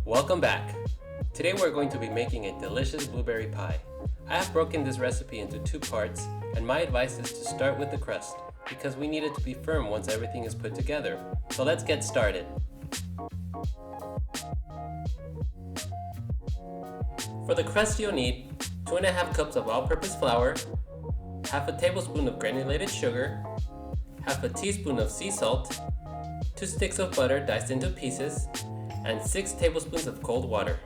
Welcome back! Today we're going to be making a delicious blueberry pie. I have broken this recipe into two parts, and my advice is to start with the crust because we need it to be firm once everything is put together. So let's get started. For the crust you'll need 2.5 cups of all-purpose flour, half a tablespoon of granulated sugar, half a teaspoon of sea salt, 2 sticks of butter diced into pieces, and 6 tablespoons of cold water.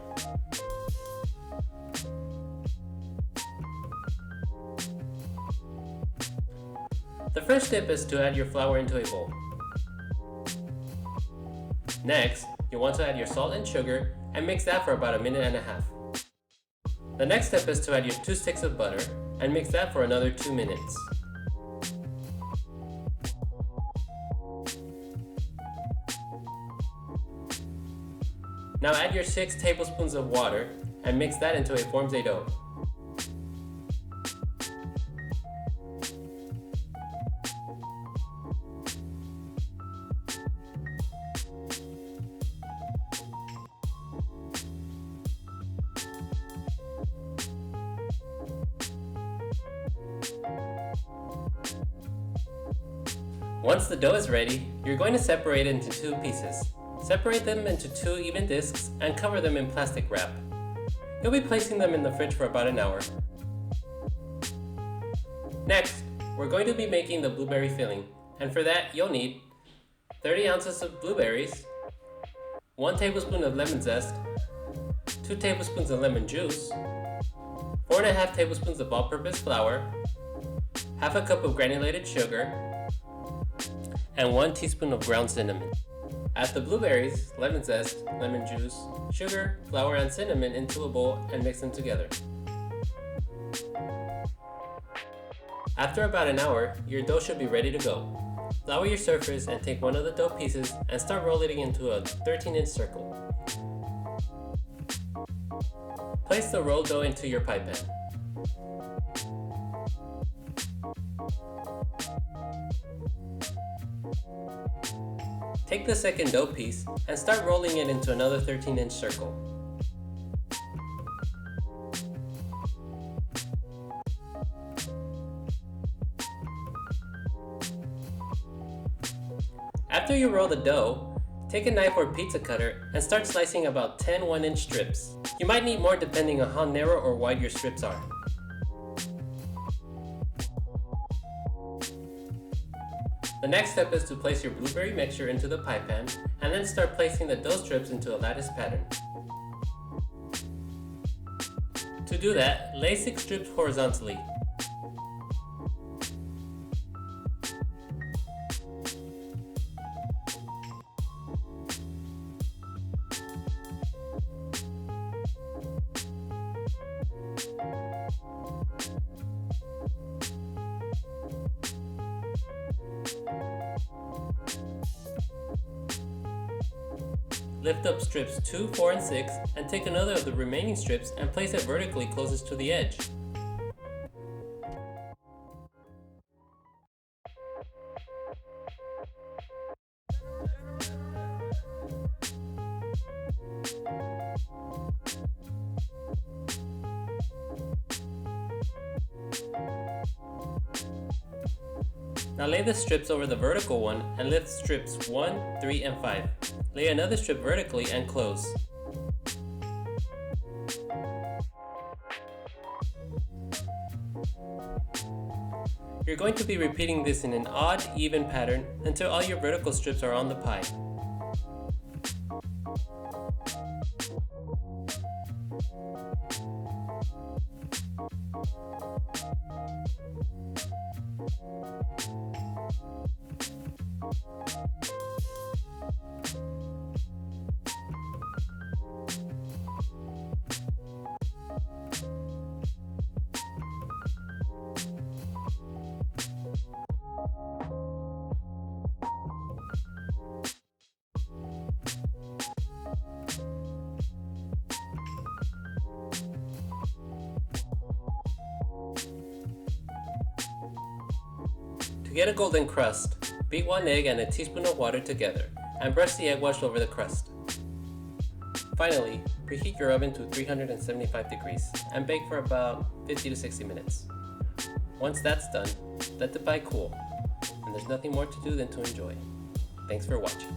The first step is to add your flour into a bowl. Next, you'll want to add your salt and sugar and mix that for about 1.5 minutes. The next step is to add your 2 sticks of butter and mix that for another 2 minutes. Now add your 6 tablespoons of water and mix that until it forms a dough. Once the dough is ready, you're going to separate it into 2 pieces. Separate them into 2 even discs and cover them in plastic wrap. You'll be placing them in the fridge for about an hour. Next, we're going to be making the blueberry filling, and for that you'll need 30 ounces of blueberries, 1 tablespoon of lemon zest, 2 tablespoons of lemon juice, 4.5 tablespoons of all-purpose flour, half a cup of granulated sugar, and 1 teaspoon of ground cinnamon. Add the blueberries, lemon zest, lemon juice, sugar, flour, and cinnamon into a bowl and mix them together. After about an hour, your dough should be ready to go. Flour your surface and take one of the dough pieces and start rolling it into a 13-inch circle. Place the rolled dough into your pie pan. Take the second dough piece and start rolling it into another 13-inch circle. After you roll the dough, take a knife or pizza cutter and start slicing about 10 1-inch strips. You might need more depending on how narrow or wide your strips are. The next step is to place your blueberry mixture into the pie pan and then start placing the dough strips into a lattice pattern. To do that, lay 6 strips horizontally. Lift up strips 2, 4, and 6 and take another of the remaining strips and place it vertically closest to the edge. Now lay the strips over the vertical one and lift strips 1, 3, and 5. Lay another strip vertically and close. You're going to be repeating this in an odd, even pattern until all your vertical strips are on the pie. get a golden crust, beat 1 egg and a teaspoon of water together and brush the egg wash over the crust. Finally, preheat your oven to 375 degrees and bake for about 50 to 60 minutes. Once that's done, let the pie cool, and there's nothing more to do than to enjoy. Thanks for watching.